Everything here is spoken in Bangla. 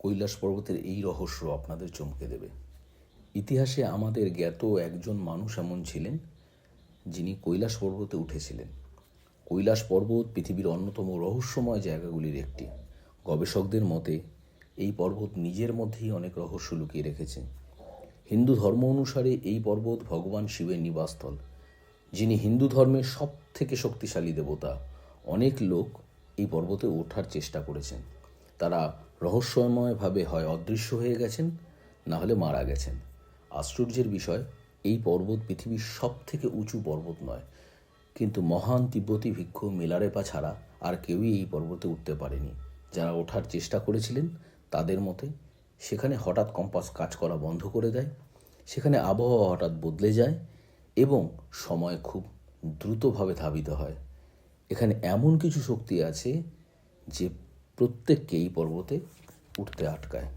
কৈলাস পর্বতের এই রহস্য আপনাদের চমকে দেবে। ইতিহাসে আমাদের জ্ঞাত একজন মানুষ এমন ছিলেন যিনি কৈলাস পর্বতে উঠেছিলেন। কৈলাস পর্বত পৃথিবীর অন্যতম রহস্যময় জায়গাগুলির একটি। গবেষকদের মতে এই পর্বত নিজের মধ্যেই অনেক রহস্য লুকিয়ে রেখেছে। হিন্দু ধর্ম অনুসারে এই পর্বত ভগবান শিবের নিবাসস্থল, যিনি হিন্দু ধর্মের সব থেকে শক্তিশালী দেবতা। অনেক লোক এই পর্বতে ওঠার চেষ্টা করেছেন। তারা রহস্যময়ভাবে হয় অদৃশ্য হয়ে গেছেন, না হলে মারা গেছেন। আশ্চর্যের বিষয়, এই পর্বত পৃথিবীর সব থেকে উঁচু পর্বত নয়, কিন্তু মহান তিব্বতী ভিক্ষু মিলারেপা ছাড়া আর কেউই এই পর্বতে উঠতে পারেনি। যারা ওঠার চেষ্টা করেছিলেন তাদের মতে সেখানে হঠাৎ কম্পাস কাজ করা বন্ধ করে দেয়, সেখানে আবহাওয়া হঠাৎ বদলে যায় এবং সময় খুব দ্রুতভাবে ধাবিত হয়। এখানে এমন কিছু শক্তি আছে যে প্রত্যেককে এই পর্বতে উঠতে আটকায়।